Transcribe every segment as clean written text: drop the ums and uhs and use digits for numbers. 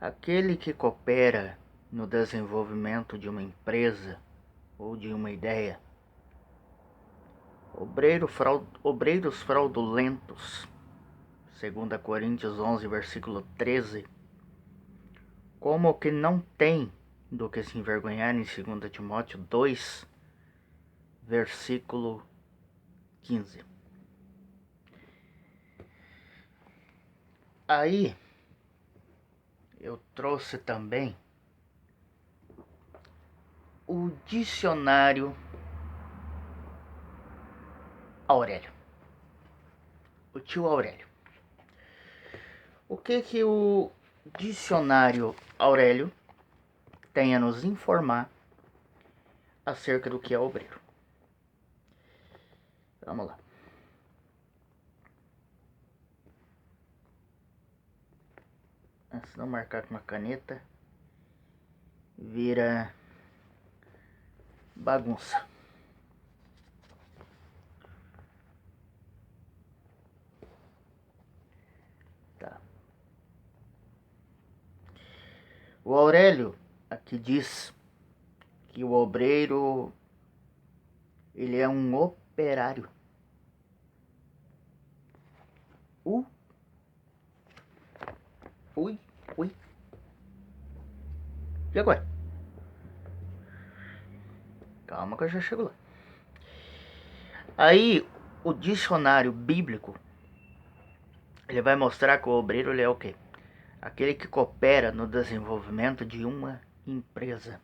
Aquele que coopera no desenvolvimento de uma empresa ou de uma ideia. Obreiros fraudulentos, 2 Coríntios 11, versículo 13, como que não tem do que se envergonhar em 2 Timóteo 2, versículo 15. Aí, eu trouxe também o dicionário Aurélio. O tio Aurélio. O que o dicionário Aurélio tem a nos informar acerca do que é obreiro? Vamos lá. Se não marcar com uma caneta, vira bagunça. Tá. O Aurélio aqui diz que o obreiro ele é um operário. Ui. E agora? Calma que eu já chego lá. Aí, o dicionário bíblico, ele vai mostrar que o obreiro ele é o quê? Aquele que coopera no desenvolvimento de uma empresa.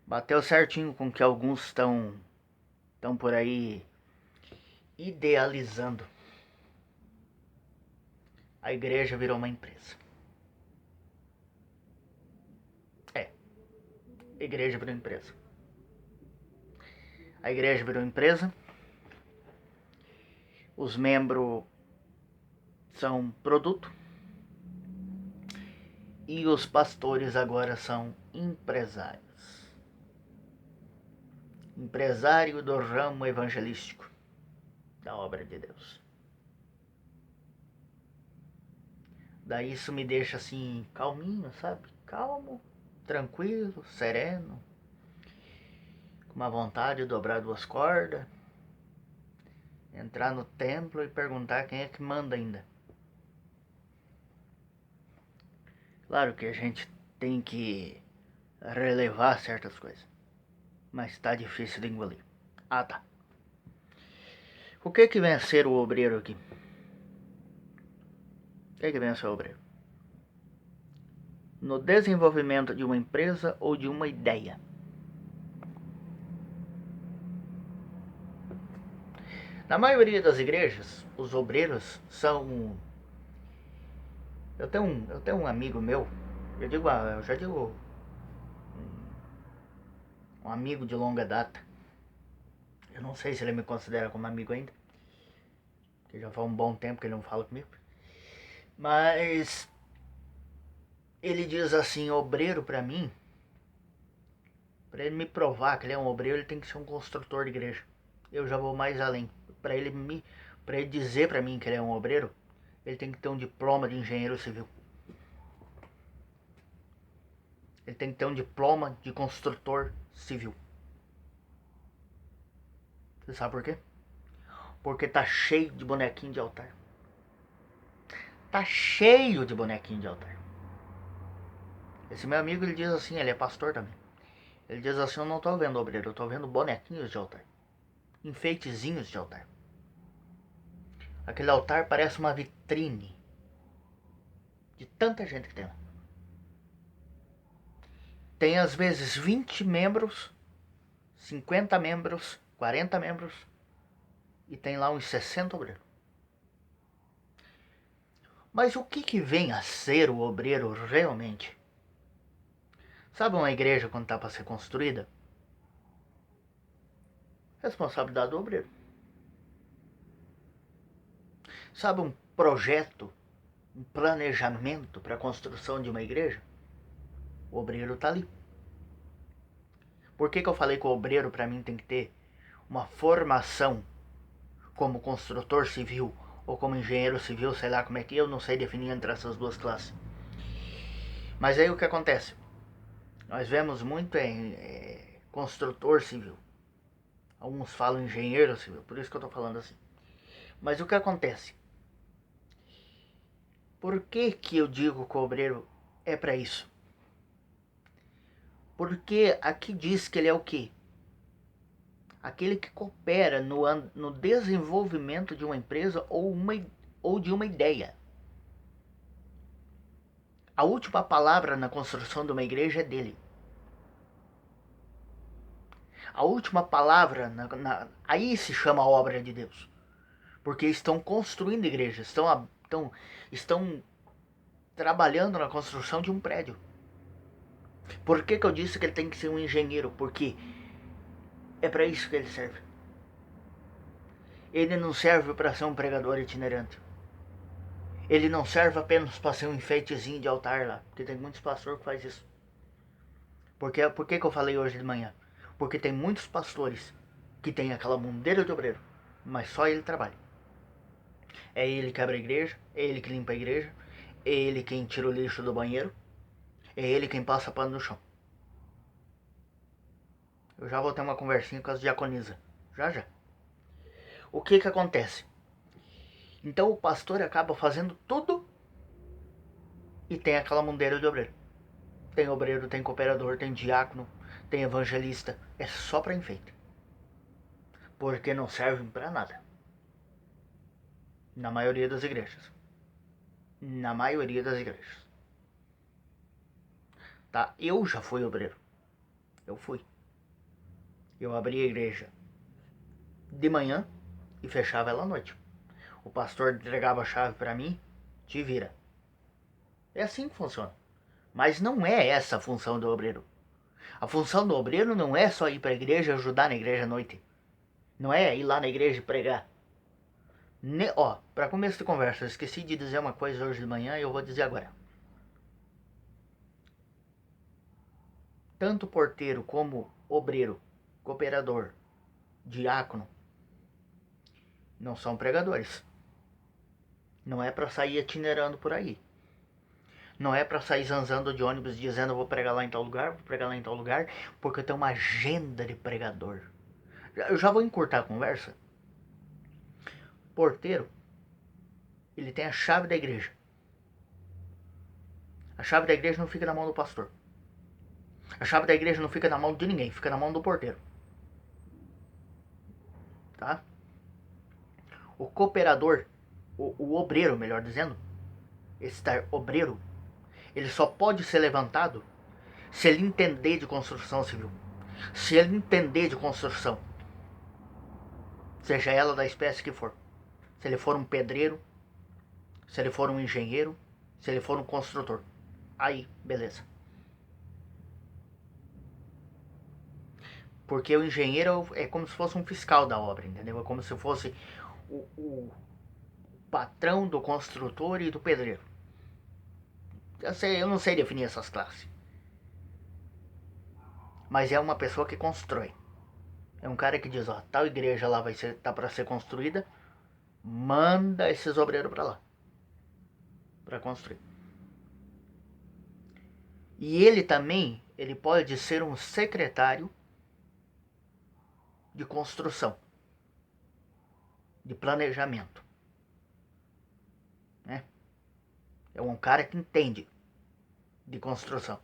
Bateu certinho com que alguns estão por aí idealizando. A igreja virou uma empresa. A igreja virou empresa. A igreja virou empresa. Os membros são produto. E os pastores agora são empresários. Empresário do ramo evangelístico da obra de Deus. Daí isso me deixa assim calminho, sabe? Calmo, tranquilo, sereno, com uma vontade de dobrar duas cordas, entrar no templo e perguntar quem é que manda ainda. Claro que a gente tem que relevar certas coisas, mas tá difícil de engolir. Ah, tá. O que vem a ser o obreiro aqui? O que vem a ser o obreiro? No desenvolvimento de uma empresa ou de uma ideia. Na maioria das igrejas, os obreiros são... Eu tenho um amigo meu, eu já digo um amigo de longa data. Eu não sei se ele me considera como amigo ainda, porque já faz um bom tempo que ele não fala comigo. Mas ele diz assim, obreiro pra mim, pra ele me provar que ele é um obreiro, ele tem que ser um construtor de igreja. Eu já vou mais além. Pra ele dizer pra mim que ele é um obreiro, ele tem que ter um diploma de engenheiro civil. Ele tem que ter um diploma de construtor civil. Você sabe por quê? Porque tá cheio de bonequinho de altar. Tá cheio de bonequinho de altar. Esse meu amigo, ele diz assim, ele é pastor também. Ele diz assim, eu não tô vendo obreiro, eu tô vendo bonequinhos de altar. Enfeitezinhos de altar. Aquele altar parece uma vitrine de tanta gente que tem lá. Tem às vezes 20 membros, 50 membros, 40 membros e tem lá uns 60 obreiros. Mas o que vem a ser o obreiro realmente? Sabe uma igreja quando está para ser construída? Responsabilidade do obreiro. Sabe um projeto, um planejamento para a construção de uma igreja? O obreiro está ali. Por que eu falei que o obreiro para mim tem que ter uma formação como construtor civil ou como engenheiro civil, sei lá como é que eu não sei definir entre essas duas classes. Mas aí o que acontece? Nós vemos muito construtor civil. Alguns falam engenheiro civil, por isso que eu estou falando assim. Mas o que acontece? Por que que eu digo que o obreiro é para isso? Porque aqui diz que ele é o quê? Aquele que coopera no desenvolvimento de uma empresa ou de uma ideia. A última palavra na construção de uma igreja é dele. A última palavra, aí se chama a obra de Deus. Porque estão construindo igrejas, estão trabalhando na construção de um prédio. Por que eu disse que ele tem que ser um engenheiro? Porque é para isso que ele serve. Ele não serve para ser um pregador itinerante. Ele não serve apenas para ser um enfeitezinho de altar lá. Porque tem muitos pastores que fazem isso. Por que eu falei hoje de manhã? Porque tem muitos pastores que tem aquela mundeira de obreiro, mas só ele trabalha. É ele que abre a igreja, é ele que limpa a igreja, é ele quem tira o lixo do banheiro, é ele quem passa pano no chão. Eu já vou ter uma conversinha com as diaconisas. Já. O que acontece? Então o pastor acaba fazendo tudo e tem aquela mundeira de obreiro. Tem obreiro, tem cooperador, tem diácono, tem evangelista. É só para enfeite. Porque não servem para nada. Na maioria das igrejas. Na maioria das igrejas. Tá? Eu já fui obreiro. Eu fui. Eu abri a igreja de manhã e fechava ela à noite. O pastor entregava a chave para mim, te vira. É assim que funciona. Mas não é essa a função do obreiro. A função do obreiro não é só ir para a igreja e ajudar na igreja à noite. Não é ir lá na igreja e pregar. Para começo de conversa, eu esqueci de dizer uma coisa hoje de manhã e eu vou dizer agora. Tanto porteiro como obreiro, cooperador, diácono, não são pregadores. Não é para sair itinerando por aí. Não é para sair zanzando de ônibus dizendo eu vou pregar lá em tal lugar, vou pregar lá em tal lugar, porque eu tenho uma agenda de pregador. Eu já vou encurtar a conversa. Porteiro, ele tem a chave da igreja. A chave da igreja não fica na mão do pastor. A chave da igreja não fica na mão de ninguém, fica na mão do porteiro. Tá? O cooperador, o obreiro, melhor dizendo, esse obreiro, ele só pode ser levantado se ele entender de construção civil. Se ele entender de construção, seja ela da espécie que for. Se ele for um pedreiro, se ele for um engenheiro, se ele for um construtor. Aí, beleza. Porque o engenheiro é como se fosse um fiscal da obra, entendeu? É como se fosse o patrão do construtor e do pedreiro. Eu não sei definir essas classes. Mas é uma pessoa que constrói. É um cara que diz, ó, tal igreja lá tá para ser construída, manda esses obreiros para lá, para construir. E ele também, ele pode ser um secretário de construção, de planejamento, né? É um cara que entende de construção.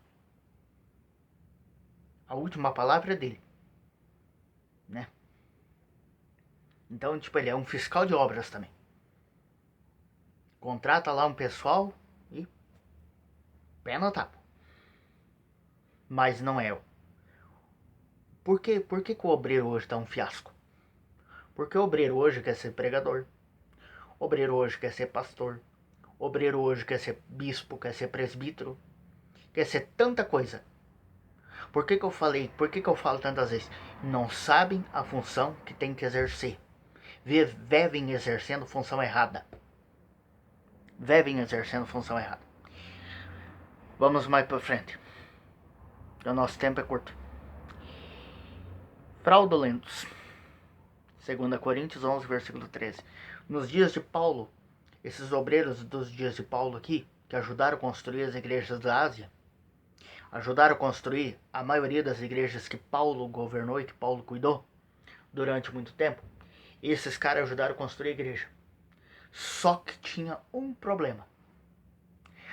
A última palavra é dele, né? Então, tipo, ele é um fiscal de obras também. Contrata lá um pessoal e pé no tapa. Mas não é eu. Por que o obreiro hoje tá um fiasco? Porque o obreiro hoje quer ser pregador. O obreiro hoje quer ser pastor. O obreiro hoje quer ser bispo, quer ser presbítero. Quer ser tanta coisa. Por que eu falo tantas vezes? Não sabem a função que tem que exercer. Vivem exercendo função errada. Vamos mais para frente. O nosso tempo é curto. Fraudulentos. 2 Coríntios 11, versículo 13. Nos dias de Paulo, esses obreiros dos dias de Paulo aqui, que ajudaram a construir as igrejas da Ásia, ajudaram a construir a maioria das igrejas que Paulo governou e que Paulo cuidou durante muito tempo. Esses caras ajudaram a construir a igreja. Só que tinha um problema.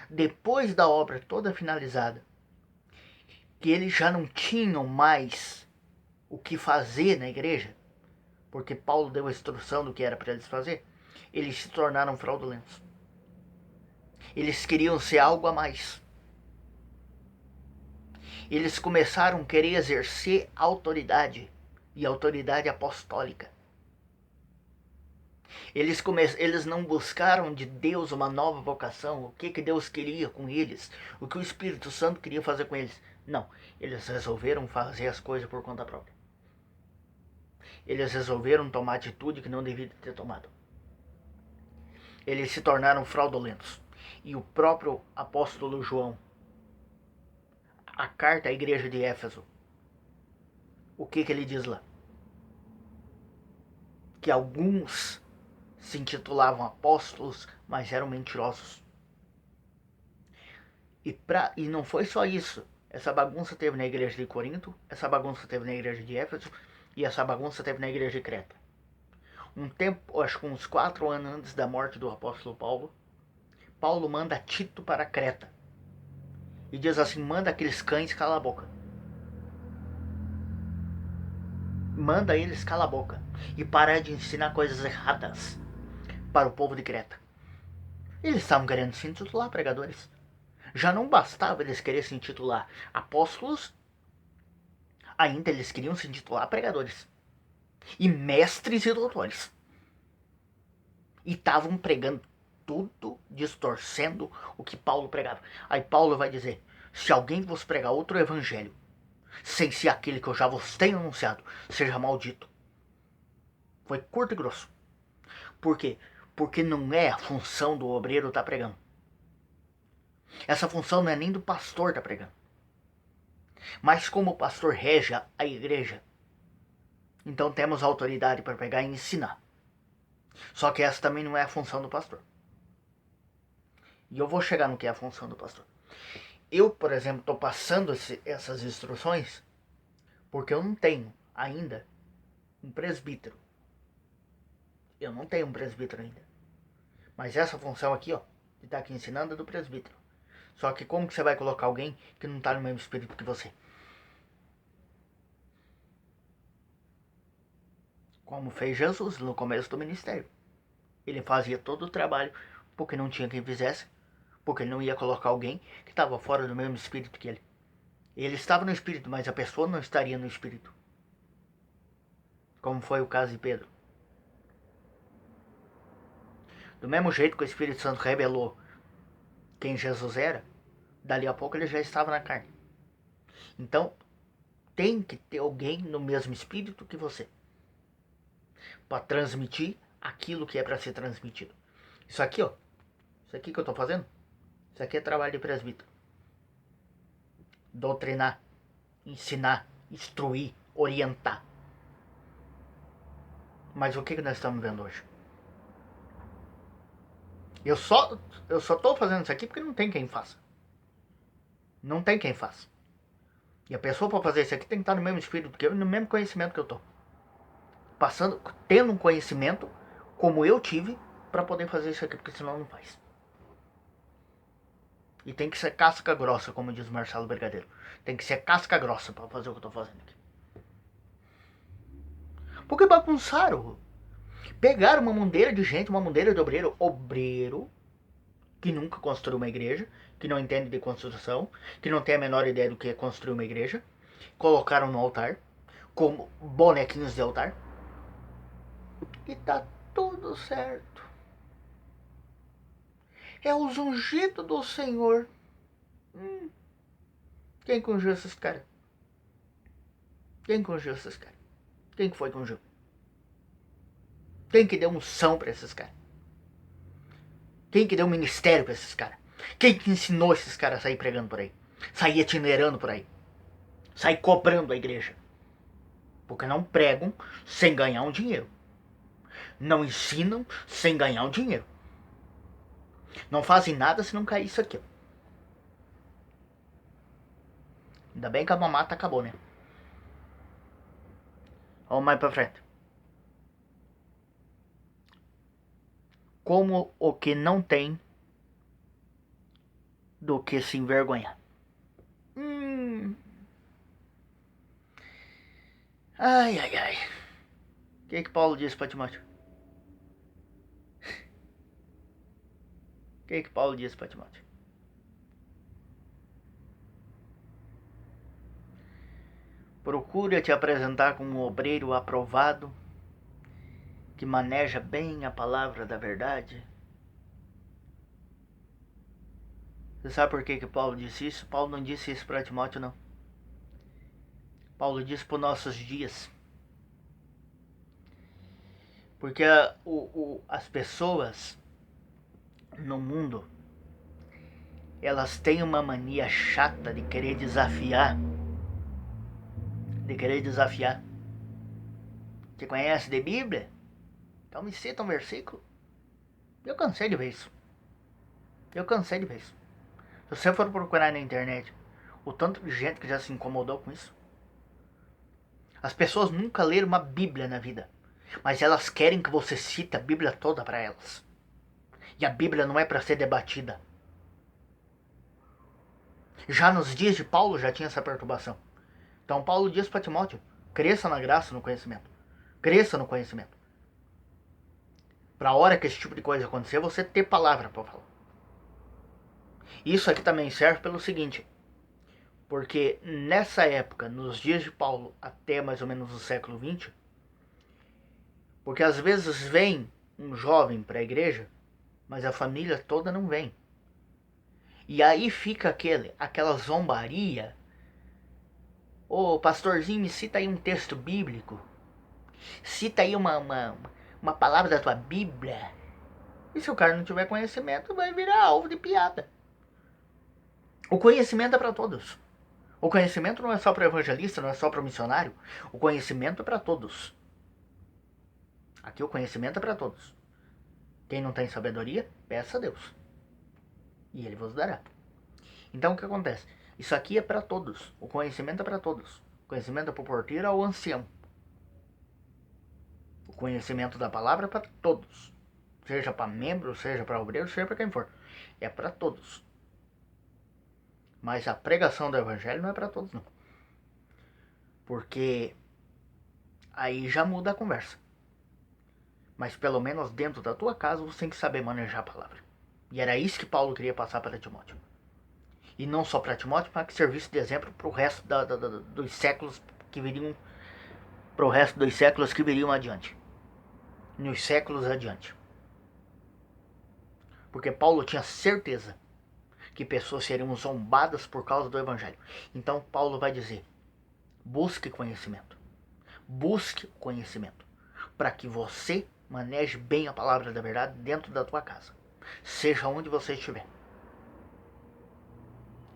Depois da obra toda finalizada, que eles já não tinham mais o que fazer na igreja, porque Paulo deu a instrução do que era para eles fazer, eles se tornaram fraudulentos. Eles queriam ser algo a mais. Eles começaram a querer exercer autoridade, e autoridade apostólica. Eles não buscaram de Deus uma nova vocação, o que Deus queria com eles, o que o Espírito Santo queria fazer com eles. Não, eles resolveram fazer as coisas por conta própria. Eles resolveram tomar atitude que não deviam ter tomado. Eles se tornaram fraudulentos. E o próprio apóstolo João, a carta à igreja de Éfeso, o que ele diz lá? Que alguns se intitulavam apóstolos, mas eram mentirosos. E não foi só isso. Essa bagunça teve na igreja de Corinto, essa bagunça teve na igreja de Éfeso e essa bagunça teve na igreja de Creta. Um tempo, acho que uns 4 anos antes da morte do apóstolo Paulo, Paulo manda Tito para Creta e diz assim: manda aqueles cães calar a boca. Manda eles calar a boca e parar de ensinar coisas erradas para o povo de Creta. Eles estavam querendo se intitular pregadores. Já não bastava eles quererem se intitular apóstolos, ainda eles queriam se intitular pregadores. E mestres e doutores. E estavam pregando tudo, distorcendo o que Paulo pregava. Aí Paulo vai dizer: se alguém vos pregar outro evangelho, sem ser aquele que eu já vos tenho anunciado, seja maldito. Foi curto e grosso. Por quê? Porque não é a função do obreiro estar pregando. Essa função não é nem do pastor estar pregando. Mas como o pastor rege a igreja, então temos autoridade para pegar e ensinar. Só que essa também não é a função do pastor. E eu vou chegar no que é a função do pastor. Eu, por exemplo, estou passando essas instruções porque eu não tenho ainda um presbítero. Eu não tenho um presbítero ainda. Mas essa função aqui, ó, que está aqui ensinando é do presbítero. Só que como que você vai colocar alguém que não está no mesmo espírito que você? Como fez Jesus no começo do ministério. Ele fazia todo o trabalho porque não tinha quem fizesse, porque ele não ia colocar alguém que estava fora do mesmo espírito que ele. Ele estava no espírito, mas a pessoa não estaria no espírito. Como foi o caso de Pedro. Do mesmo jeito que o Espírito Santo revelou quem Jesus era, dali a pouco ele já estava na carne. Então, tem que ter alguém no mesmo espírito que você para transmitir aquilo que é para ser transmitido. Isso aqui, ó, isso aqui que eu estou fazendo, isso aqui é trabalho de presbítero. Doutrinar, ensinar, instruir, orientar. Mas o que nós estamos vendo hoje? Eu só estou fazendo isso aqui porque não tem quem faça. Não tem quem faça. E a pessoa para fazer isso aqui tem que estar no mesmo espírito que eu, no mesmo conhecimento que eu estou. Tendo um conhecimento como eu tive para poder fazer isso aqui, porque senão não faz. E tem que ser casca grossa, como diz Marcelo Brigadeiro. Tem que ser casca grossa para fazer o que eu estou fazendo aqui. Porque bagunçaram. Pegaram uma mundeira de gente, uma mundeira de obreiro que nunca construiu uma igreja, que não entende de construção, que não tem a menor ideia do que é construir uma igreja, colocaram no altar, como bonequinhos de altar, e tá tudo certo. É os ungidos do Senhor. Quem que ungiu esses caras? Quem que ungiu esses caras? Quem que foi que ungiu? Quem que deu unção pra esses caras? Quem que deu ministério pra esses caras? Quem que ensinou esses caras a sair pregando por aí? Sair itinerando por aí? Sair cobrando a igreja? Porque não pregam sem ganhar um dinheiro. Não ensinam sem ganhar um dinheiro. Não fazem nada se não cair isso aqui. Ainda bem que a mamata acabou, né? Vamos mais pra frente. Como o que não tem do que se envergonhar. Ai, ai, ai. O que Paulo disse para Timóteo? O que Paulo disse para Timóteo? Procura te apresentar como um obreiro aprovado, que maneja bem a palavra da verdade. Você sabe por que Paulo disse isso? Paulo não disse isso para Timóteo, não. Paulo disse para os nossos dias. Porque as pessoas no mundo, elas têm uma mania chata de querer desafiar. Você conhece de Bíblia? Então me cita um versículo. Eu cansei de ver isso. Se você for procurar na internet o tanto de gente que já se incomodou com isso. As pessoas nunca leram uma Bíblia na vida, mas elas querem que você cite a Bíblia toda para elas. E a Bíblia não é para ser debatida. Já nos dias de Paulo já tinha essa perturbação. Então Paulo diz para Timóteo: cresça na graça e no conhecimento. Cresça no conhecimento. Para a hora que esse tipo de coisa acontecer, você ter palavra para falar. Isso aqui também serve pelo seguinte: porque nessa época, nos dias de Paulo, até mais ou menos o século XX, porque às vezes vem um jovem para a igreja, mas a família toda não vem. E aí fica aquela zombaria. Ô, pastorzinho, me cita aí um texto bíblico. Cita aí uma palavra da tua Bíblia. E se o cara não tiver conhecimento, vai virar alvo de piada. O conhecimento é para todos. O conhecimento não é só para o evangelista, não é só para o missionário. O conhecimento é para todos. Aqui o conhecimento é para todos. Quem não tem sabedoria, peça a Deus. E Ele vos dará. Então o que acontece? Isso aqui é para todos. O conhecimento é para todos. O conhecimento é para o porteiro ou ancião. O conhecimento da palavra é para todos. Seja para membro, seja para obreiro, seja para quem for. É para todos. Mas a pregação do evangelho não é para todos, não. Porque aí já muda a conversa. Mas pelo menos dentro da tua casa você tem que saber manejar a palavra. E era isso que Paulo queria passar para Timóteo. E não só para Timóteo, mas que servisse de exemplo para o resto dos séculos que viriam. Para o resto dos séculos que viriam adiante. Nos séculos adiante. Porque Paulo tinha certeza que pessoas seriam zombadas por causa do evangelho. Então Paulo vai dizer: busque conhecimento. Busque conhecimento. Para que você maneje bem a palavra da verdade dentro da tua casa. Seja onde você estiver.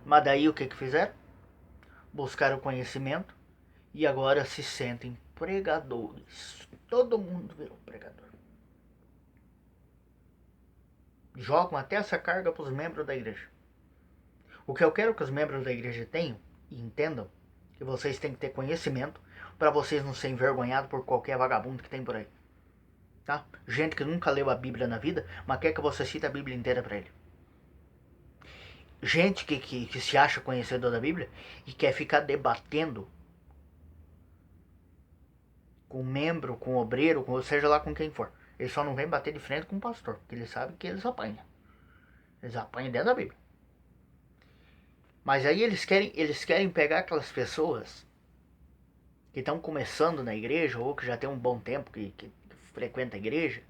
Mas daí o que fizeram? Buscaram conhecimento e agora se sentem pregadores. Todo mundo virou pregador. Jogam até essa carga para os membros da igreja. O que eu quero que os membros da igreja tenham e entendam, que vocês têm que ter conhecimento para vocês não serem envergonhados por qualquer vagabundo que tem por aí. Tá? Gente que nunca leu a Bíblia na vida, mas quer que você cite a Bíblia inteira para ele. Gente que se acha conhecedor da Bíblia e quer ficar debatendo com membro, com obreiro, com seja lá com quem for. Ele só não vem bater de frente com o pastor, porque ele sabe que eles apanham. Eles apanham dentro da Bíblia. Mas aí eles querem pegar aquelas pessoas que estão começando na igreja ou que já tem um bom tempo que frequenta a igreja.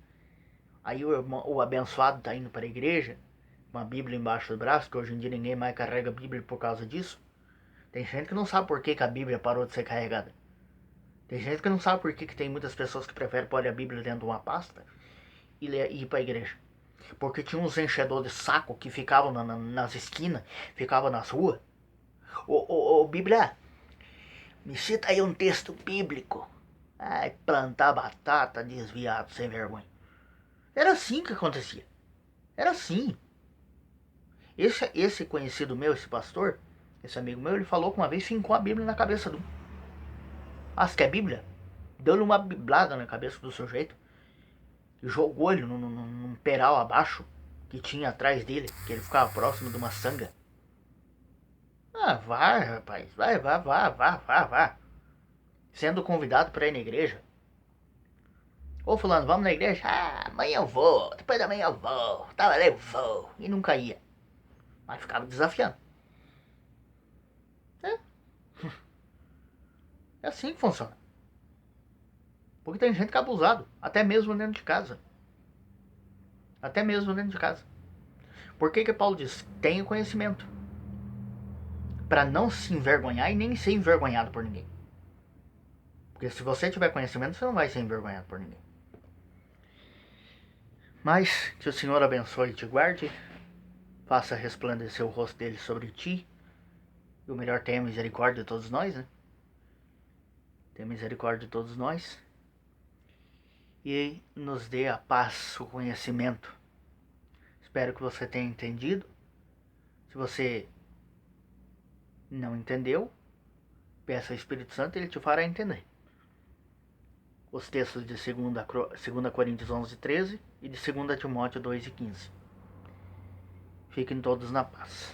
Aí o abençoado está indo para a igreja, uma Bíblia embaixo do braço, que hoje em dia ninguém mais carrega a Bíblia por causa disso. Tem gente que não sabe por que a Bíblia parou de ser carregada. Tem gente que não sabe por que tem muitas pessoas que preferem pôr a Bíblia dentro de uma pasta e ir para a igreja. Porque tinha uns enchedores de saco que ficavam nas esquinas, ficavam nas ruas. Ô Bíblia, me cita aí um texto bíblico. Ai, plantar batata, desviado, sem vergonha. Era assim que acontecia. Era assim. Esse conhecido meu, esse pastor, Esse amigo meu, ele falou que uma vez fincou a Bíblia na cabeça do... Ah, você quer Bíblia? Deu-lhe uma biblada na cabeça do sujeito. E jogou ele num peral abaixo que tinha atrás dele, que ele ficava próximo de uma sanga. Ah, vai, rapaz. Vai. Sendo convidado para ir na igreja. Ô fulano, vamos na igreja? Ah, amanhã eu vou. Depois da manhã eu vou. Tava ali, eu vou. E nunca ia. Mas ficava desafiando. É, é assim que funciona. Porque tem gente que é abusado. Até mesmo dentro de casa. Até mesmo dentro de casa. Por que Paulo diz? Tenha conhecimento. Para não se envergonhar e nem ser envergonhado por ninguém. Porque se você tiver conhecimento, você não vai ser envergonhado por ninguém. Mas que o Senhor abençoe e te guarde. Faça resplandecer o rosto dele sobre ti. E o melhor, tenha misericórdia de todos nós, né? Tenha misericórdia de todos nós. E nos dê a paz, o conhecimento. Espero que você tenha entendido. Se você não entendeu, peça ao Espírito Santo e ele te fará entender. Os textos de 2 Coríntios 11:13 e de 2 Timóteo 2:15. Fiquem todos na paz.